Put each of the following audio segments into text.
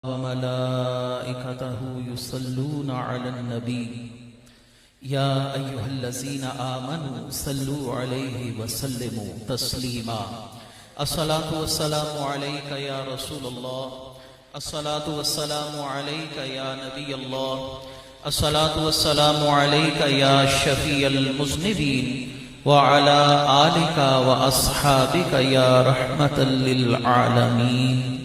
وملائكته يصلون على النبي يا أيها الذين آمنوا صلوا عليه وسلموا تسليما الصلاة والسلام عليك يا رسول الله الصلاة والسلام عليك يا نبي الله الصلاة والسلام عليك يا شفيع المذنبين وعلى آلك وأصحابك يا رحمة للعالمين۔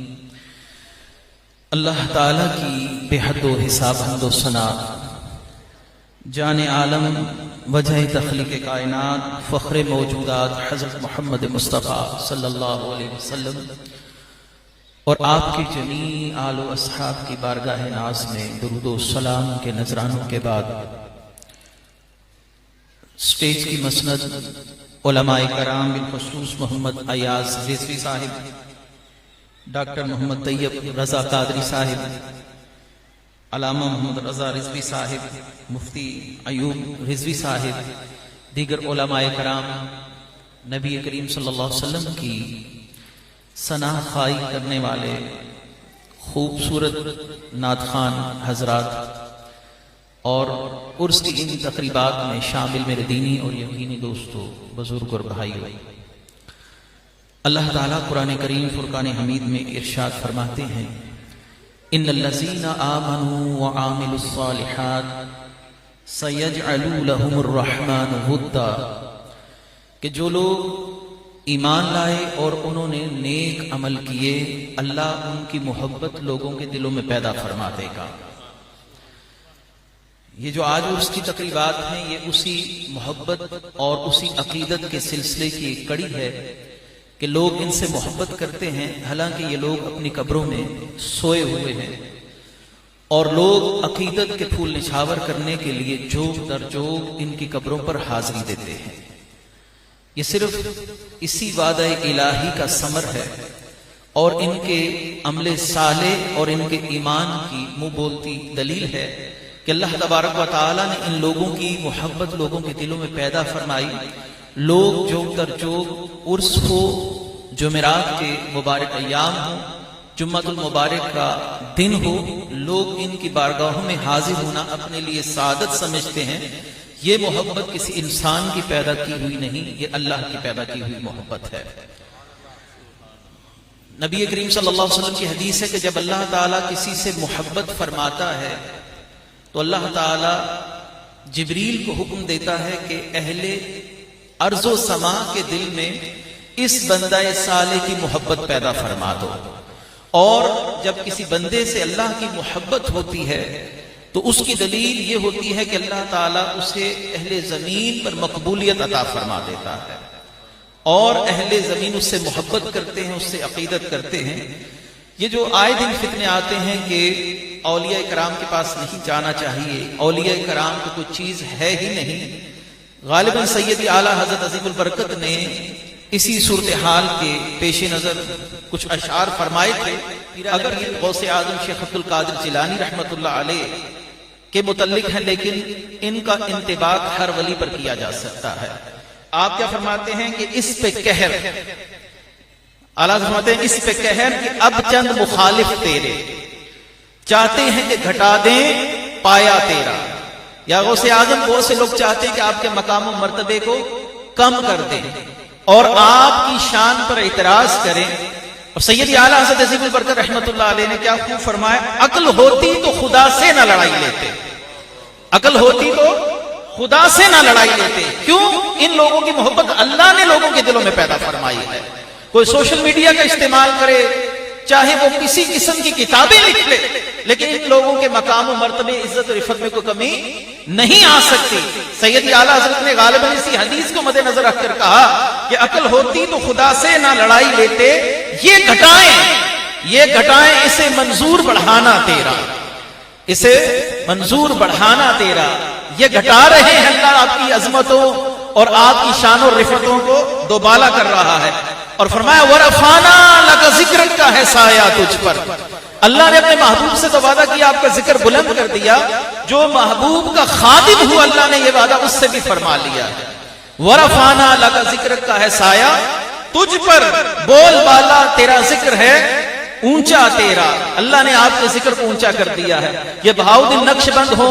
اللہ تعالیٰ کی بے حد و حساب حمد و ثنا، جان عالم، وجہ تخلیق کائنات، فخر موجودات حضرت محمد مصطفیٰ صلی اللہ علیہ وسلم اور آپ کے جمیع آل و اصحاب کی بارگاہ ناز میں درود و سلام کے نذرانوں کے بعد سٹیج کی مسند علماء کرام بالخصوص محمد ایاز رضوی صاحب، ڈاکٹر محمد طیب رضا قادری صاحب، علامہ محمد رضا رضوی صاحب، مفتی ایوب رضوی صاحب، دیگر علماء کرام، نبی کریم صلی اللہ علیہ وسلم کی ثنا خوائی کرنے والے خوبصورت نعت خوان حضرات اور عرس کی ان تقریبات میں شامل میرے دینی اور یقینی دوستو، بزرگ اور بھائیو، اللہ تعالیٰ قرآن کریم فرقان حمید میں ارشاد فرماتے ہیں، ان الذین آمنوا وعاملوا الصالحات سیجعل لهم الرحمن ودا، کہ جو لوگ ایمان لائے اور انہوں نے نیک عمل کیے، اللہ ان کی محبت لوگوں کے دلوں میں پیدا فرما دے گا۔ یہ جو آج اس کی تقریبات ہیں، یہ اسی محبت اور اسی عقیدت کے سلسلے کی ایک کڑی ہے کہ لوگ ان سے محبت کرتے ہیں، حالانکہ یہ لوگ اپنی قبروں میں سوئے ہوئے ہیں اور لوگ عقیدت کے پھول نچھاور کرنے کے لیے جوگ در جوگ ان کی قبروں پر حاضری دیتے ہیں۔ یہ صرف اسی وعدہ الہی کا ثمر ہے اور ان کے عمل صالح اور ان کے ایمان کی منہ بولتی دلیل ہے کہ اللہ تبارک و تعالیٰ نے ان لوگوں کی محبت لوگوں کے دلوں میں پیدا فرمائی۔ لوگ جوگ در جوگ عرس ہو، جمعرات کے مبارک ایام ہو، جمعۃ المبارک کا دن ہو، لوگ ان کی بارگاہوں میں حاضر ہونا اپنے لیے سعادت سمجھتے ہیں۔ یہ محبت کسی انسان کی پیدا کی ہوئی نہیں، یہ اللہ کی پیدا کی ہوئی محبت ہے۔ نبی کریم صلی اللہ علیہ وسلم کی حدیث ہے کہ جب اللہ تعالیٰ کسی سے محبت فرماتا ہے تو اللہ تعالیٰ جبریل کو حکم دیتا ہے کہ اہل ارض و سما کے دل میں اس بندہ صالح کی محبت پیدا فرما دو۔ اور جب کسی بندے سے اللہ کی محبت ہوتی ہے تو اس کی دلیل یہ ہوتی ہے کہ اللہ تعالیٰ اسے اہل زمین پر مقبولیت عطا فرما دیتا ہے اور اہل زمین اس سے محبت کرتے ہیں، اس سے عقیدت کرتے ہیں۔ یہ جو آئے دن فتنے آتے ہیں کہ اولیاء کرام کے پاس نہیں جانا چاہیے، اولیاء کرام کو کوئی چیز ہے ہی نہیں، غالباً سید اعلیٰ حضرت عظیم البرکت نے اسی صورتحال کے پیش نظر کچھ اشعار فرمائے تھے۔ اگر یہ غوث اعظم شیخ عبد القادر جیلانی رحمۃ اللہ علیہ کے متعلق ہے، لیکن ان کا انطباق ہر ولی پر کیا جا سکتا ہے۔ آپ کیا فرماتے ہیں کہ اس پہ قہر، اعلیٰ فرماتے ہیں اس پہ قہر کہ اب چند مخالف تیرے چاہتے ہیں کہ گھٹا دیں پایا تیرا۔ یا غوث اعظم بہت سے لوگ چاہتے ہیں کہ آپ کے مقام و مرتبے کو کم کر دیں اور آپ کی شان پر اعتراض کریں۔ اور سید اعلیٰ حضرت عظیم البرکت رحمۃ اللہ علیہ نے کیا خوب فرمایا، عقل ہوتی تو خدا سے نہ لڑائی لیتے، عقل ہوتی تو خدا سے نہ لڑائی لیتے۔ کیوں؟ ان لوگوں کی محبت اللہ نے لوگوں کے دلوں میں پیدا فرمائی ہے۔ کوئی سوشل میڈیا کا استعمال کرے، چاہے وہ کسی قسم کی کتابیں لکھ لے، لیکن ان لوگوں کے مقام و مرتبے، عزت و رفعت میں کوئی کمی نہیں آ سکتی۔ سید اعلیٰ حضرت نے غالباً اسی حدیث کو مد نظر رکھ کر کہا کہ عقل ہوتی تو خدا سے نہ لڑائی لیتے، یہ گھٹائیں اسے منظور بڑھانا تیرا، اسے منظور بڑھانا تیرا۔ یہ گھٹا رہے ہیں، اللہ آپ کی عظمتوں اور آپ کی شان و رفعتوں کو دوبالا کر رہا ہے۔ اور فرمایا ورفعنا لک ذکرک کا ہے سایہ تجھ پر، اللہ نے اپنے محبوب سے تو وعدہ کیا، آپ کا ذکر بلند کر دیا۔ جو محبوب کا خادم ہوا، اللہ نے یہ وعدہ اس سے بھی فرما لیا۔ ورفعنا لک ذکرک کا ہے سایہ تجھ پر، بول بالا تیرا ذکر ہے اونچا تیرا، اللہ نے آپ کے ذکر کو اونچا کر دیا ہے. یہ بہاؤالدین نقش بند ہو،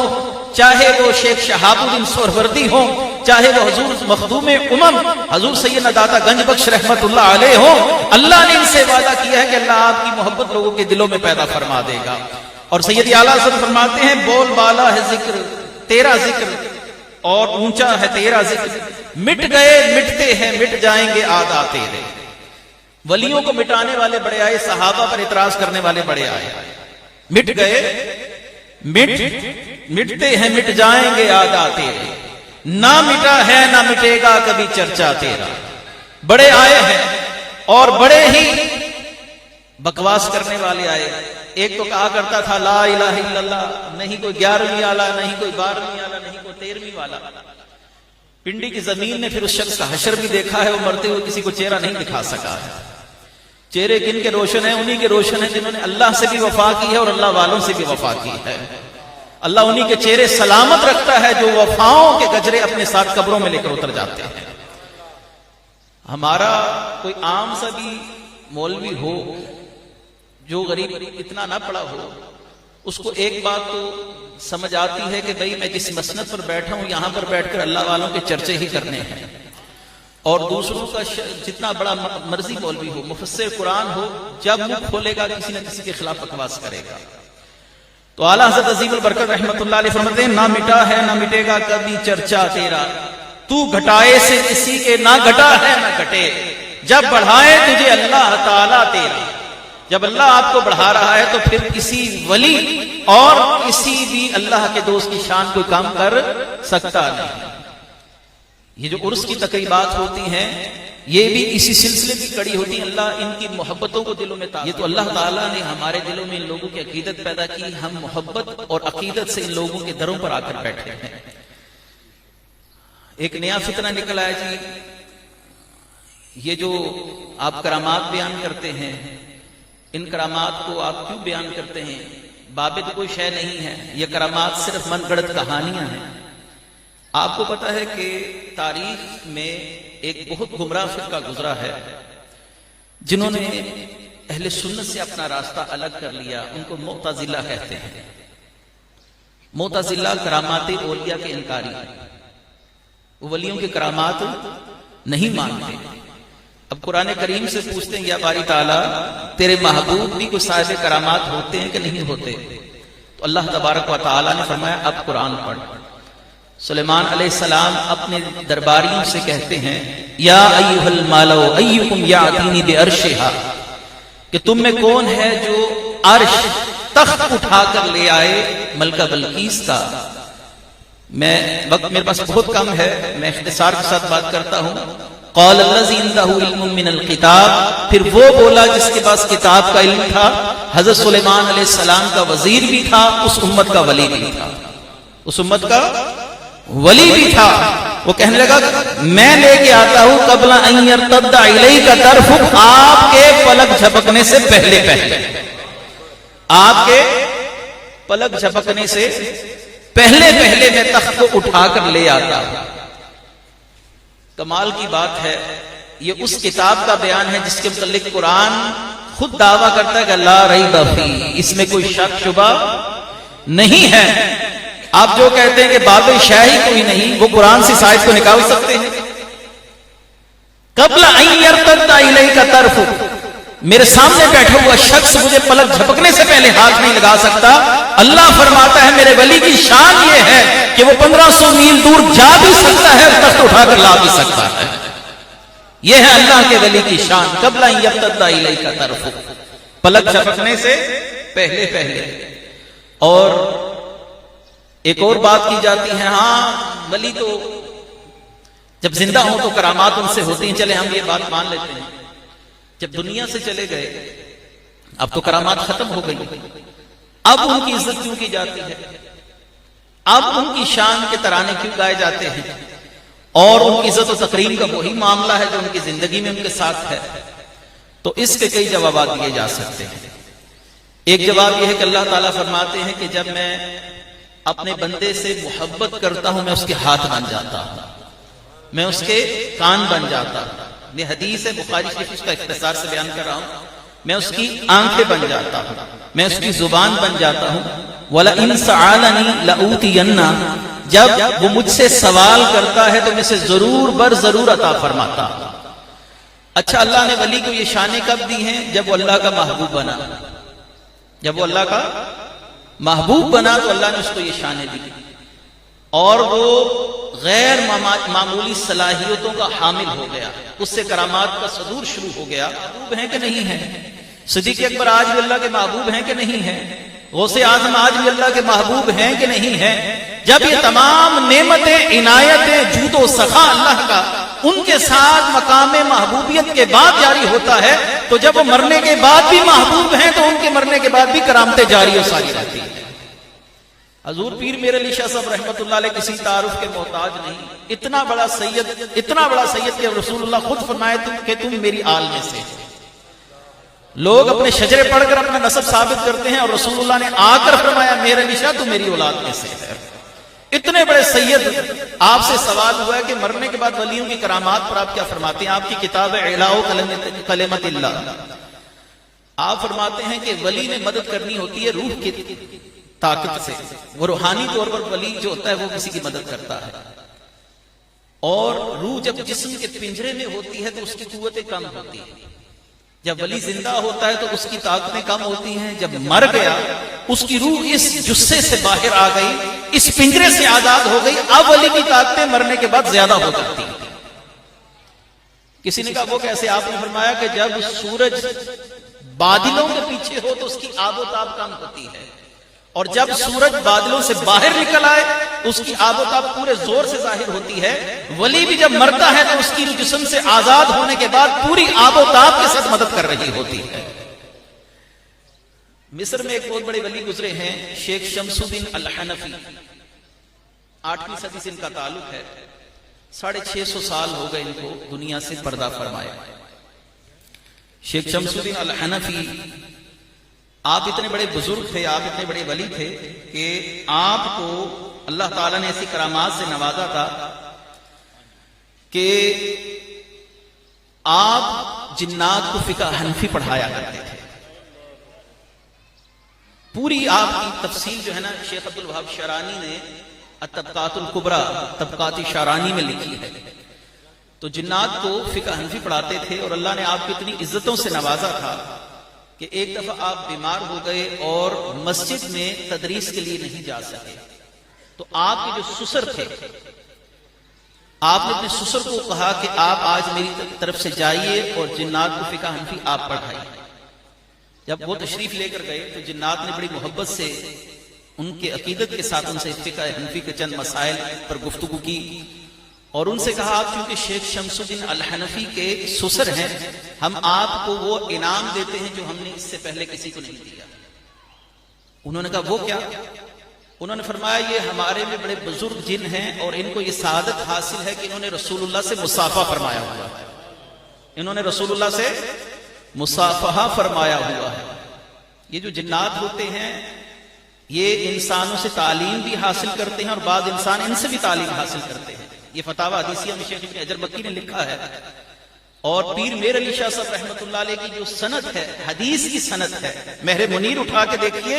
چاہے وہ شیخ شہاب الدین سہروردی ہوں، چاہے وہ حضور مخدوم حضور سیدنا داتا گنج بخش رحمت اللہ علیہ ہوں، اللہ نے ان سے وعدہ کیا ہے کہ اللہ آپ کی محبت لوگوں کے دلوں میں پیدا فرما دے گا. اور سید اعلیٰ حضرت فرماتے ہیں بول بالا ہے ذکر تیرا ذکر اور اونچا ہے تیرا ذکر، مٹ گئے مٹتے ہیں مٹ جائیں گے آدھا تیرے. ولیوں کو مٹانے والے بڑے آئے، صحابہ پر اعتراض کرنے والے بڑے آئے. مٹ گئے مٹتے ہیں مٹ جائیں گے آدھا تیرے، نہ مٹا ہے نہ مٹے گا کبھی چرچا تیرا. بڑے آئے ہیں اور بڑے ہی بکواس کرنے والے آئے. ایک تو کہا کرتا تھا لا الہ الا اللہ، نہیں کوئی 11ویں والا، نہیں کوئی 12ویں والا، نہیں کوئی 13ویں والا. پنڈی کی زمین نے پھر اس شخص کا حشر بھی دیکھا ہے، وہ مرتے ہوئے کسی کو چہرہ نہیں دکھا سکا ہے. چہرے کن کے روشن ہیں؟ انہی کے روشن ہیں جنہوں نے اللہ سے بھی وفا کی ہے اور اللہ والوں سے بھی وفا کی ہے. اللہ انہی کے چہرے سلامت رکھتا ہے جو وفاؤں کے گجرے اپنے ساتھ قبروں میں لے کر اتر جاتے ہیں. ہمارا کوئی عام سا بھی مولوی ہو جو غریب اتنا نہ پڑا ہو، اس کو ایک بات تو سمجھ آتی ہے کہ بھئی میں جس مسند پر بیٹھا ہوں یہاں پر بیٹھ کر اللہ والوں کے چرچے ہی کرنے ہیں، اور دوسروں کا جتنا بڑا مرضی مولوی ہو، مفسر قرآن ہو، جب منہ کھولے گا کسی نہ کسی کے خلاف بکواس کرے گا. تو اعلیٰ حضرت عظیم البرکت رحمت اللہ علیہ فرماتے ہیں نہ مٹا ہے نہ مٹے گا کبھی چرچا تیرا، تو گھٹائے سے کسی کے نہ گھٹا ہے نہ گھٹے، جب بڑھائے تجھے اللہ تعالیٰ تیرا. جب اللہ آپ کو بڑھا رہا ہے تو پھر کسی ولی اور کسی بھی اللہ کے دوست کی شان کوئی کام کر سکتا نہیں. یہ جو عرس کی تقریبات ہوتی ہیں یہ بھی اسی سلسلے کی کڑی ہوتی ہیں. اللہ ان کی محبتوں کو دلوں میں یہ تو اللہ تعالیٰ نے ہمارے دلوں میں ان لوگوں کی عقیدت پیدا کی، ہم محبت اور عقیدت سے ان لوگوں کے دروں پر آ کر بیٹھے ہیں. ایک نیا فتنہ نکل آیا جی، یہ جو آپ کرامات بیان کرتے ہیں، ان کرامات کو آپ کیوں بیان کرتے ہیں؟ بابت کوئی شے نہیں ہے، یہ کرامات صرف من گڑت کہانیاں ہیں. آپ کو پتا ہے کہ تاریخ میں ایک بہت گمراہ فرقہ گزرا ہے جنہوں نے اہل سنت سے اپنا راستہ الگ کر لیا. ان کو معتزلہ کہتے ہیں. معتزلہ کرامات اولیاء کے انکاری ہیں، وہ ولیوں کے کرامات نہیں مانتے. اب قرآن کریم سے پوچھتے ہیں یا باری تعالیٰ تیرے محبوب بھی کوئی صاحب کرامات ہوتے ہیں کہ نہیں ہوتے؟ تو اللہ تبارک و تعالیٰ نے فرمایا اب قرآن پڑھ. سلیمان علیہ السلام اپنے درباریوں سے کہتے ہیں یا ایھا المالو ایکم یاتینی بعرشھا، کہ تم میں کون ہے جو عرش تخت اٹھا کر لے آئے ملکہ بلقیس کا. میں وقت میرے پاس بہت کم ہے، میں اختصار کے ساتھ بات کرتا ہوں. قال الذی عنده علم من الکتاب، پھر وہ بولا جس کے پاس کتاب کا علم تھا. حضرت سلیمان علیہ السلام کا وزیر بھی تھا، اس امت کا ولی بھی تھا، اس امت کا ولی بھی تھا. وہ کہنے لگا میں لے کے آتا ہوں قبل ان یرتد الیک طرفک، آپ کے پلک جھپکنے سے پہلے پہلے، آپ کے پلک جھپکنے سے پہلے پہلے میں تخت کو اٹھا کر لے آتا ہوں. کمال کی بات ہے، یہ اس کتاب کا بیان ہے جس کے متعلق قرآن خود دعویٰ کرتا ہے کہ لا ریب فیہ، اس میں کوئی شک شبہ نہیں ہے. آپ جو کہتے ہیں کہ باب شاہی کوئی نہیں، وہ قرآن سے آیت کو نکال سکتے ہیں. قبل ان یرتد الیک طرفک، میرے سامنے بیٹھا ہوا شخص مجھے پلک جھپکنے سے پہلے ہاتھ نہیں لگا سکتا. اللہ فرماتا ہے میرے ولی کی شان یہ ہے کہ وہ 1500 میل دور جا بھی سکتا ہے اور تخت اٹھا کر لا بھی سکتا ہے. یہ ہے اللہ کے ولی کی شان. قبل ان یرتد الیک طرفک، پلک جھپکنے سے پہلے پہلے. اور ایک اور بات کی جاتی ہے، ہاں ولی تو جب زندہ ہوں تو کرامات ان سے ہوتی ہیں، چلے ہم یہ بات مان لیتے ہیں. جب دنیا سے چلے گئے اب تو کرامات ختم ہو گئی، اب ان کی عزت کیوں کی جاتی ہے؟ اب ان کی شان کے ترانے کیوں گائے جاتے ہیں؟ اور ان کی عزت و تکریم کا وہی معاملہ ہے جو ان کی زندگی میں ان کے ساتھ ہے. تو اس کے کئی جوابات دیے جا سکتے ہیں. ایک جواب یہ ہے کہ اللہ تعالیٰ فرماتے ہیں کہ جب میں اپنے بندے سے محبت کرتا ہوں میں اس کے ہاتھ بن جاتا ہوں، میں اس کے کان بن جاتا ہوں. یہ حدیث ہے بخاری شریف، اس کا اختصار سے بیان کر رہا ہوں. میں اس کی آنکھیں بن جاتا ہوں، میں اس کی زبان بن جاتا ہوں. وَلَئِن سَأَلَنِي لَأُوتِيَنَّ، جب وہ مجھ سے سوال کرتا ہے تو میں سے ضرور بر ضرور عطا فرماتا. اچھا، اللہ نے ولی کو یہ شانیں کب دی ہیں؟ جب وہ اللہ کا محبوب بنا. جب وہ اللہ کا محبوب بنا تو اللہ نے اس کو یہ شانیں دی، اور وہ غیر معمولی صلاحیتوں کا حامل ہو گیا، اس سے کرامات کا صدور شروع ہو گیا. محبوب ہیں کہ نہیں ہیں؟ صدیق اکبر آج بھی اللہ کے محبوب ہیں کہ نہیں ہیں؟ غوث اعظم آج بھی اللہ کے محبوب ہیں کہ نہیں ہیں؟ جب یہ تمام نعمتیں، عنایتیں، جود و سخا اللہ کا ان کے ساتھ مقام محبوبیت کے بعد جاری ہوتا ہے، تو جب وہ مرنے کے بعد بھی محبوب ہیں تو ان کے مرنے کے بعد بھی کرامتیں جاری و ساری رہتی ہیں. حضور پیر میر علی شاہ صاحب رحمۃ اللہ علیہ کسی تعارف کے محتاج نہیں. اتنا بڑا سید کہ رسول اللہ خود فرمائے کہ تم میری آل میں سے. لوگ اپنے شجرے پڑھ کر اپنا نسب ثابت کرتے ہیں، اور رسول اللہ نے آ کر فرمایا میر علی شاہ تم میری اولاد میں سے ہے. اتنے بڑے سید. آپ سے سوال ہوا ہے کہ مرنے کے بعد ولیوں کی کرامات پر آپ کیا فرماتے ہیں؟ آپ کی کتاب اعلاء کلمت اللہ، آپ فرماتے ہیں کہ ولی نے مدد کرنی ہوتی ہے روح کی طاقت سے. وہ روحانی طور پر ولی جو ہوتا ہے وہ کسی کی مدد کرتا ہے، اور روح جب جسم کے پنجرے میں ہوتی ہے تو اس کی قوتیں کم ہوتی ہیں. جب ولی زندہ ہوتا ہے تو اس کی طاقتیں کم ہوتی ہیں. جب مر گیا اس کی روح اس جثے سے باہر آ گئی، اس پنجرے سے آزاد ہو گئی. اب ولی کی طاقتیں مرنے کے بعد زیادہ ہو جاتی ہیں. کسی نے کہا وہ کیسے؟ آپ نے فرمایا کہ جب سورج بادلوں کے پیچھے ہو تو اس کی آب و تاب کم ہوتی ہے، اور جب سورج بادلوں سے باہر نکل آئے اس کی آب و تاب پورے زور سے ظاہر ہوتی ہے. ولی بھی جب مرتا ہے تو اس کی جسم سے آزاد ہونے کے بعد پوری آب و تاب کے ساتھ مدد کر رہی ہوتی ہے. مصر میں ایک بہت بڑے ولی گزرے ہیں، شیخ شمس الدین الحنفی. 8ویں صدی سے ان کا تعلق ہے. 650 سال ہو گئے ان کو دنیا سے پردہ فرمایا. شیخ شمس الدین الحنفی آپ اتنے بڑے بزرگ تھے، آپ اتنے بڑے ولی تھے کہ آپ کو اللہ تعالیٰ نے ایسی کرامات سے نوازا تھا کہ آپ جنات کو فقہ حنفی پڑھایا کرتے تھے. پوری آپ کی تفصیل جو ہے نا شیخ عبد الوہاب شعرانی نے الطبقات الکبریٰ طبقات شعرانی میں لکھی ہے. تو جنات کو فقہ حنفی پڑھاتے تھے، اور اللہ نے آپ کو اتنی عزتوں سے نوازا تھا کہ ایک دفعہ آپ بیمار ہو گئے اور مسجد میں تدریس کے لیے نہیں جا سکے. تو آپ کے جو سسر تھے، آپ نے اپنے سسر کو کہا کہ آپ آج میری طرف سے جائیے اور جنات کو فقہ حنفی آپ پڑھائیے. جب وہ تشریف لے کر گئے تو جنات نے بڑی محبت سے ان کے عقیدت کے ساتھ ان سے فقہ حنفی کے چند مسائل پر گفتگو کی، اور ان سے کہا آپ چونکہ شیخ شمس الدین الحنفی کے سسر ہیں، ہم آپ کو وہ انعام دیتے ہیں جو ہم نے اس سے پہلے کسی کو نہیں دیا. انہوں نے کہا وہ کیا؟ انہوں نے فرمایا یہ ہمارے میں بڑے بزرگ جن ہیں اور ان کو یہ سعادت حاصل ہے کہ انہوں نے رسول اللہ سے مصافحہ فرمایا ہوا ہے. انہوں نے رسول اللہ سے مصافحہ فرمایا ہوا ہے. یہ جو جنات ہوتے ہیں یہ انسانوں سے تعلیم بھی حاصل کرتے ہیں، اور بعض انسان ان سے بھی تعلیم حاصل کرتے ہیں. یہ فتاوی حدیثیہ میں شیخ ابن حجر مکی نے لکھا ہے. اور پیر میر علی شاہ صاحب رحمۃ اللہ علیہ کی جو سند ہے، حدیث کی سند ہے، مہر منیر اٹھا کے دیکھیے،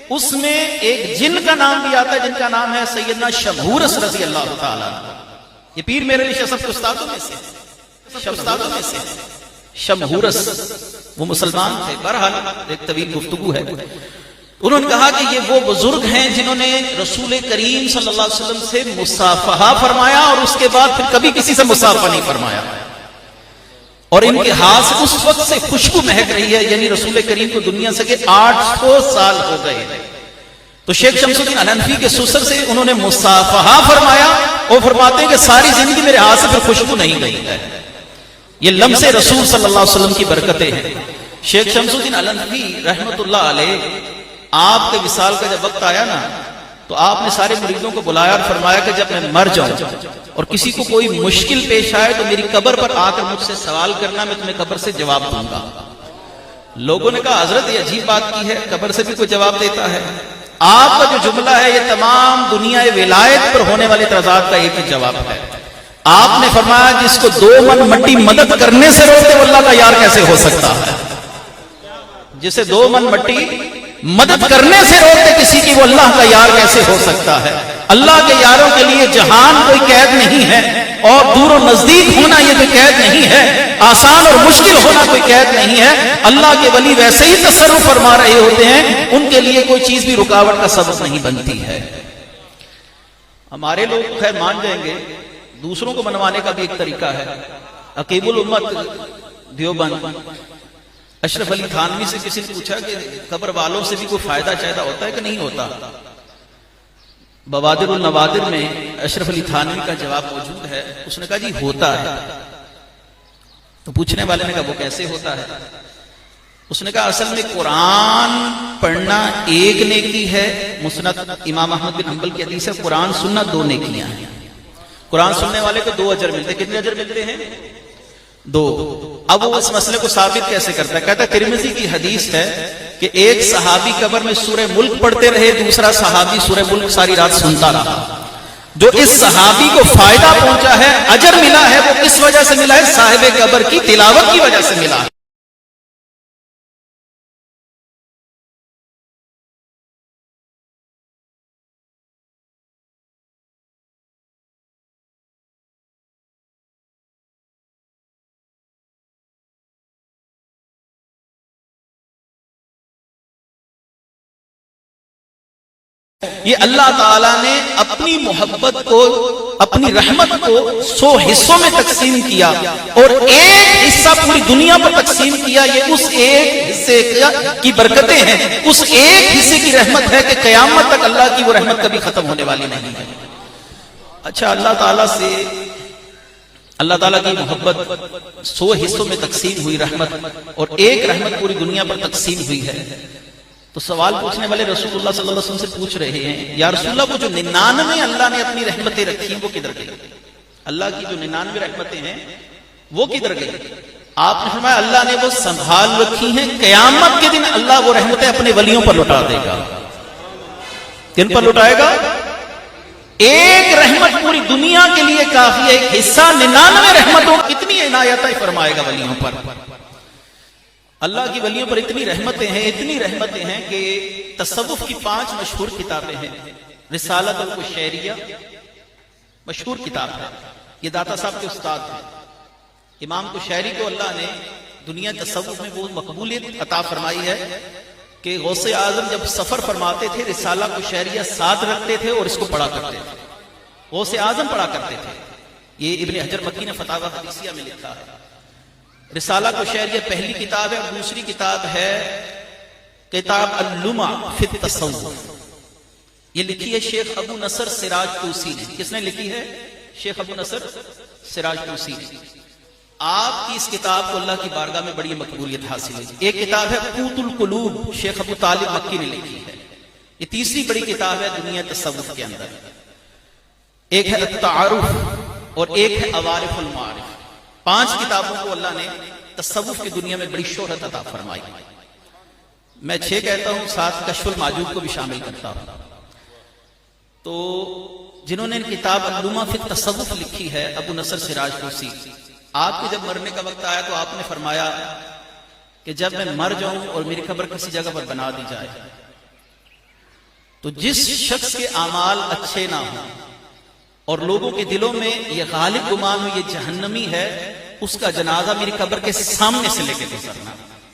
اس میں ایک جن کا نام بھی آتا ہے جن کا نام ہے سیدنا شمہورس رضی اللہ تعالیٰ. یہ پیر میر علی شاہ صاحب کے استادوں میں سے شمہورس وہ مسلمان تھے. بہرحال ایک طویل گفتگو ہے. انہوں نے کہا کہ یہ وہ بزرگ ہیں جنہوں نے رسول کریم صلی اللہ علیہ وسلم سے مصافحہ فرمایا اور اس کے بعد پھر کبھی کسی سے مصافحہ نہیں فرمایا، اور ان کے ہاتھ سے اس وقت سے خوشبو مہک رہی ہے، یعنی رسول کریم کو دنیا سے 800 سال ہو گئے. تو شیخ شمس الدین الحنفی کے سسر سے انہوں نے مصافحہ فرمایا، اور فرماتے ہیں کہ ساری زندگی میرے ہاتھ سے پھر خوشبو نہیں گئی ہے. یہ لمس رسول صلی اللہ علیہ وسلم کی برکتیں ہیں. شیخ شمس الدین الحنفی رحمۃ اللہ علیہ آپ کے وصال کا جب وقت آیا نا تو آپ نے سارے مریدوں کو بلایا اور فرمایا کہ جب میں مر جاؤں اور کسی کو کوئی مشکل پیش آئے تو میری قبر پر آ کر مجھ سے سوال کرنا، میں تمہیں قبر سے جواب دوں گا. لوگوں نے کہا حضرت یہ عجیب بات کی ہے، قبر سے بھی کوئی جواب دیتا ہے؟ آپ کا جو جملہ ہے یہ تمام دنیا ولایت پر ہونے والے اعتراضات کا ایک ہی جواب ہے. آپ نے فرمایا جس کو 2 من مٹی مدد کرنے سے روکتے وہ اللہ کا یار کیسے ہو سکتا ہے؟ جسے 2 من مٹی مدد کرنے سے روکتے کسی کی، وہ اللہ کا یار کیسے ہو سکتا ہے؟ اللہ کے یاروں کے لیے جہان کوئی قید نہیں ہے، اور دور و نزدیک ہونا یہ کوئی قید نہیں ہے، آسان اور مشکل ہونا کوئی قید نہیں ہے۔ اللہ کے ولی ویسے ہی تصرف فرما رہے ہوتے ہیں، ان کے لیے کوئی چیز بھی رکاوٹ کا سبب نہیں بنتی ہے۔ ہمارے لوگ خیر مان جائیں گے، دوسروں کو منوانے کا بھی ایک طریقہ ہے۔ عقیب الامت دیوبند اشرف علی تھانوی سے کسی نے پوچھا کہ قبر والوں سے بھی کوئی فائدہ چاہیدہ ہوتا ہے کہ نہیں ہوتا؟ بوادر النوادر میں اشرف علی تھانوی کا جواب موجود ہے۔ اس نے کہا جی ہوتا ہے۔ تو پوچھنے والے نے کہا وہ کیسے ہوتا ہے؟ اس نے کہا اصل میں قرآن پڑھنا ایک نیکی ہے، مسند امام احمد بن حنبل کی حدیث ہے، قرآن سننا 2 نیکیاں ہیں۔ قرآن سننے والے کو 2 اجر ملتے ہیں۔ کتنے اجر ملتے ہیں؟ 2۔ اب وہ اس مسئلے کو ثابت کیسے کرتا ہے؟ کہتا ہے ترمذی کی حدیث ہے کہ ایک صحابی قبر میں سورہ ملک پڑھتے رہے، دوسرا صحابی سورہ ملک ساری رات سنتا رہا۔ جو اس صحابی کو فائدہ پہنچا ہے، اجر ملا ہے، وہ کس وجہ سے ملا ہے؟ صاحب قبر کی تلاوت کی وجہ سے ملا ہے۔ یہ اللہ تعالیٰ نے اپنی محبت کو، اپنی رحمت کو 100 حصوں میں تقسیم کیا، اور ایک حصہ پوری دنیا پر تقسیم کیا۔ یہ اس ایک حصے کی برکتیں ہیں، اس ایک حصے کی رحمت ہے کہ قیامت تک اللہ کی وہ رحمت کبھی ختم ہونے والی نہیں ہے۔ اچھا، اللہ تعالیٰ کی محبت 100 حصوں میں تقسیم ہوئی رحمت، اور ایک رحمت پوری دنیا پر تقسیم ہوئی ہے۔ تو سوال پوچھنے والے رسول اللہ صلی اللہ علیہ وسلم سے پوچھ رہے ہیں یا رسول اللہ وہ جو 99 اللہ نے اپنی رحمتیں رکھی ہیں وہ کدھر گئی؟ اللہ کی جو 99 رحمتیں ہیں وہ کدھر گئی؟ آپ نے فرمایا اللہ نے وہ سنبھال رکھی ہیں، قیامت کے دن اللہ وہ رحمتیں اپنے ولیوں پر لٹا دے گا۔ کن پر لٹائے گا؟ ایک رحمت پوری دنیا کے لیے کافی ہے، ایک حصہ 99 رحمتوں اتنی عنایتیں فرمائے گا ولیوں پر۔ اللہ کی ولیوں پر اتنی رحمتیں ہیں کہ تصوف کی 5 مشہور کتابیں ہیں۔ رسالۃ القشیریہ مشہور کتاب ہے، یہ داتا صاحب کے استاد ہیں۔ امام قشیری کو اللہ نے دنیا تصوف میں بہت مقبولیت عطا فرمائی ہے کہ غوث اعظم جب سفر فرماتے تھے رسالہ قشیریہ ساتھ رکھتے تھے اور اس کو پڑھا کرتے تھے، غوث اعظم پڑھا کرتے تھے۔ یہ ابن حجر مکی نے فتاوی حدیثیہ میں لکھا ہے۔ رسالہ قشیریہ پہلی کتاب ہے، اور دوسری کتاب ہے کتاب اللمع فی التصوف، یہ لکھی ہے شیخ ابو نصر سراج طوسی نے۔ کس نے لکھی ہے؟ شیخ ابو نصر سراج طوسی نے۔ آپ کی اس کتاب کو اللہ کی بارگاہ میں بڑی مقبولیت حاصل ہے۔ ایک کتاب ہے قوت القلوب، شیخ ابو طالب مکی نے لکھی ہے، یہ تیسری بڑی کتاب ہے دنیا تصوف کے اندر۔ ایک ہے التعارف اور ایک ہے عوارف المعارف۔ 5 کتابوں کو اللہ نے تصوف کی دنیا میں بڑی شہرت عطا فرمائی۔ میں 6 کہتا ہوں، ساتھ کشف المعجوب کو بھی شامل کرتا ہوں۔ تو جنہوں نے کتاب اللمع فی التصوف لکھی ہے ابو نصر سراج طوسی، آپ کے جب مرنے کا وقت آیا تو آپ نے فرمایا کہ جب میں مر جاؤں اور میری قبر کسی جگہ پر بنا دی جائے تو جس شخص کے اعمال اچھے نہ ہوں اور لوگوں کے دلوں میں یہ غالب گمان ہو یہ جہنمی ہے، اس کا جنازہ میری قبر کے سامنے سے لے کے گزرنا۔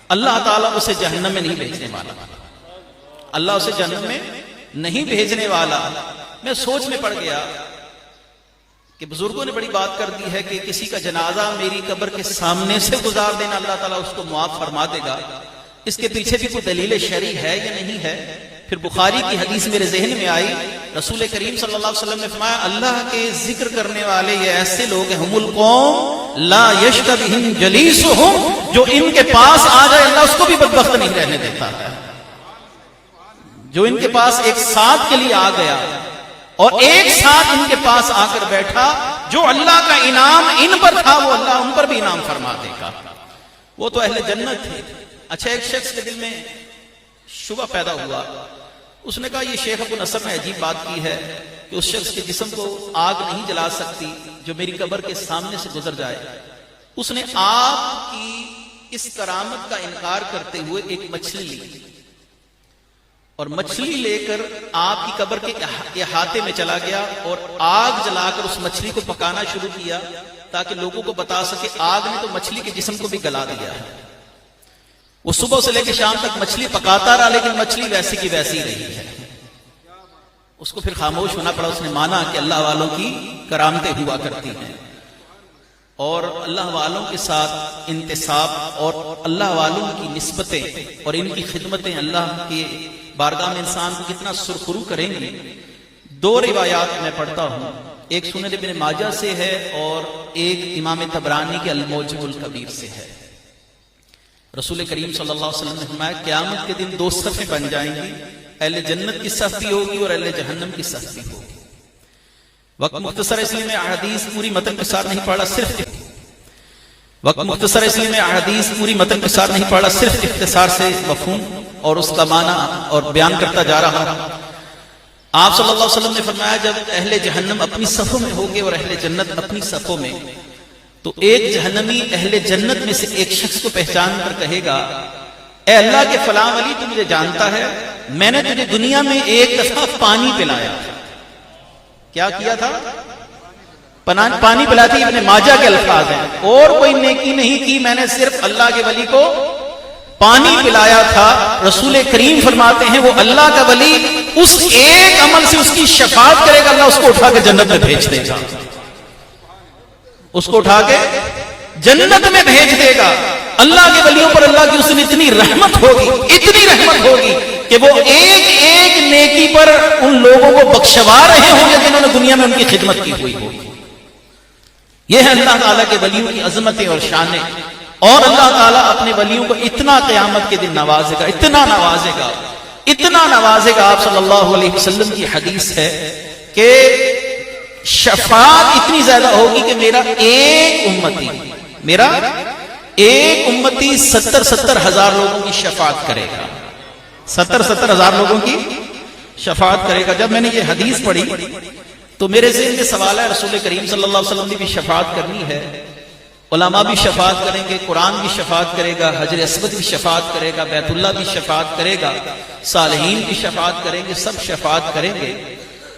اللہ تعالیٰ اسے جہنم میں نہیں بھیجنے والا، اللہ اسے جہنم میں نہیں بھیجنے والا۔ میں سوچ میں پڑ گیا کہ بزرگوں نے بڑی بات کر دی ہے کہ کسی کا جنازہ میری قبر کے سامنے سے گزار دینا اللہ تعالیٰ اس کو معاف فرما دے گا۔ اس کے پیچھے بھی کوئی دلیل شرعی ہے یا نہیں ہے؟ پھر بخاری کی حدیث میرے ذہن میں آئی، رسول کریم صلی اللہ علیہ وسلم نے فرمایا اللہ کے ذکر کرنے والے یہ ایسے لوگ ہیں، ہم القوم لا یشقی بہم جلیسہم، جو ان کے پاس آ جائے اللہ اس کو بھی بدبخت نہیں رہنے دیتا ہے۔ جو ان کے پاس ایک ساتھ کے لیے آ گیا اور ایک ساتھ ان کے پاس آ کر بیٹھا، جو اللہ کا انعام ان پر تھا وہ اللہ ان پر بھی انعام فرما دے گا، وہ تو اہل جنت تھے۔ اچھا، ایک شخص کے دل میں شبہ پیدا ہوا، اس نے کہا یہ شیخ ابو نصر نے عجیب بات کی ہے کہ اس شخص کے جسم کو آگ نہیں جلا سکتی جو میری قبر کے سامنے سے گزر جائے۔ اس نے آپ کی اس کرامت کا انکار کرتے ہوئے ایک مچھلی لی اور مچھلی لے کر آپ کی قبر کے احاطے میں چلا گیا اور آگ جلا کر اس مچھلی کو پکانا شروع کیا تاکہ لوگوں کو بتا سکے آگ نے تو مچھلی کے جسم کو بھی گلا دیا ہے. وہ صبح سے لے کے شام تک مچھلی پکاتا رہا لیکن مچھلی ویسی کی ویسی رہی ہے. اس کو پھر خاموش ہونا پڑا. اس نے مانا کہ اللہ والوں کی کرامتیں ہوا کرتی ہیں اور اللہ والوں کے ساتھ انتساب اور اللہ والوں کی نسبتیں اور ان کی خدمتیں اللہ کی بارگاہ میں انسان کو کتنا سرخرو کریں گی. 2 روایات میں پڑھتا ہوں. ایک سنن ابن ماجہ سے ہے اور ایک امام طبرانی کے الموجم الکبیر سے ہے. رسول کریم صلی اللہ علیہ وسلم نے فرمایا قیامت کے دن 2 صفیں بن جائیں گی. اہل جنت کی صف بھی ہوگی اور اہل جہنم کی صف بھی ہوگی. وقت مختصر ہے اس لیے میں احادیث پوری متن کے ساتھ نہیں پڑھا, صرف اختصار سے مفہوم اور اس کا معنی اور بیان کرتا جا رہا ہوں. آپ صلی اللہ علیہ وسلم نے فرمایا جب اہل جہنم اپنی صفوں میں ہوگے اور اہل جنت اپنی صفوں میں, تو ایک جہنمی اہل جنت میں سے ایک شخص کو پہچان کر کہے گا اے اللہ کے فلاں ولی تو مجھے جانتا ہے, میں نے تجھے دنیا میں ایک دفعہ پانی پلایا. کیا کیا تھا؟ پانی پلایا تھی. ابن ماجہ کے الفاظ ہیں اور کوئی نیکی نہیں کی, میں نے صرف اللہ کے ولی کو پانی پلایا تھا. رسول کریم فرماتے ہیں وہ اللہ کا ولی اس ایک عمل سے اس کی شفاعت کرے گا, اللہ اس کو اٹھا کے جنت میں بھیج دے گا. اس کو اٹھا کے جنت میں بھیج دے گا. اللہ کے ولیوں پر اللہ کی اس نے اتنی رحمت ہوگی کہ وہ ایک ایک نیکی پر ان لوگوں کو بخشوا رہے ہوں گے جنہوں نے دنیا میں ان کی خدمت کی ہوئی ہوگی. یہ ہے اللہ تعالیٰ کے ولیوں کی عظمتیں اور شانیں. اور اللہ تعالیٰ اپنے ولیوں کو اتنا قیامت کے دن نوازے گا, اتنا نوازے گا. آپ صلی اللہ علیہ وسلم کی حدیث ہے کہ شفاعت اتنی زیادہ ہوگی کہ میرا ایک امتی 70 ہزار لوگوں کی شفاعت کرے گا. 70 ہزار لوگوں کی شفاعت کرے گا. جب میں نے یہ حدیث پڑھی تو میرے ذہن میں سوال ہے, رسول کریم صلی اللہ علیہ وسلم نے بھی شفاعت کرنی ہے, علماء بھی شفاعت کریں گے, قرآن بھی شفاعت کرے گا, حجر اسود بھی شفاعت کرے گا, بیت اللہ بھی شفاعت کرے گا, صالحین بھی شفاعت کریں گے, سب شفاعت کریں گے.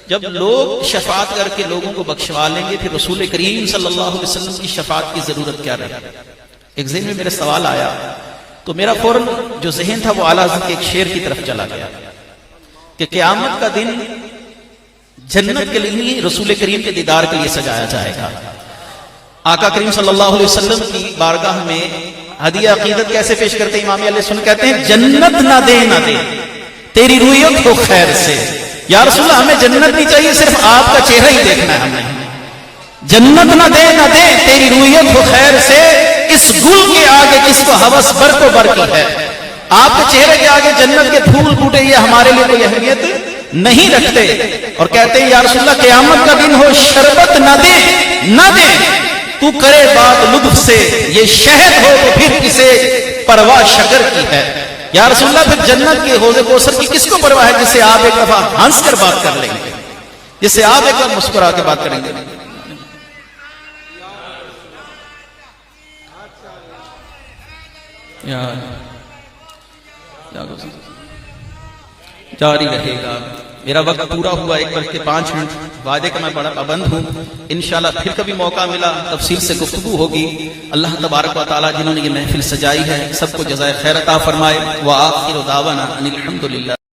جب لوگ شفاعت کر کے لوگوں کو بخشوا لیں گے پھر رسول کریم صلی اللہ علیہ وسلم کی شفاعت کی ضرورت کیا رہے گی؟ ایک ذہن میں میرے سوال آیا تو میرا فوراً جو ذہن تھا وہ اعلیٰ حضرت کے ایک شعر کی طرف چلا گیا کہ قیامت کا دن جنت کے لیے رسول کریم کے دیدار کے لیے سجایا جائے گا. آقا کریم صلی اللہ علیہ وسلم کی بارگاہ میں ہدیہ عقیدت کیسے پیش کرتے ہیں؟ امام اہل سنت کہتے ہیں جنت نہ دے تیری رویت ہو خیر سے. یا رسول اللہ ہمیں جنت نہیں چاہیے, صرف آپ کا چہرہ ہی دیکھنا ہے ہمیں. جنت نہ دے تیری رویت ہو خیر سے, اس گل کے آگے کس کو ہوس برق و برق ہے. آپ کے چہرے کے آگے جنت کے پھول بوٹے یہ ہمارے لیے کوئی اہمیت نہیں رکھتے. اور کہتے ہیں یا رسول اللہ قیامت کا دن ہو شربت نہ دے تو کرے بات لطف سے, یہ شہد ہو تو پھر کسے پرواہ شکر کی ہے. یا رسول اللہ پھر جنت کے حوض کوثر کی کس کو پرواہ ہے جس سے آپ ایک دفعہ ہنس کر بات کر لیں گے, جس سے آپ ایک بار مسکرا کے بات کریں گے. جاری رہے گا. میرا وقت پورا ہوا, 1:05 وعدے کا میں بڑا پابند ہوں. انشاءاللہ پھر کبھی موقع ملا تفصیل سے گفتگو ہوگی. اللہ تبارک و تعالی جنہوں نے یہ محفل سجائی ہے سب کو جزائے خیر عطا فرمائے. وآخر دعوانا ان الحمدللہ.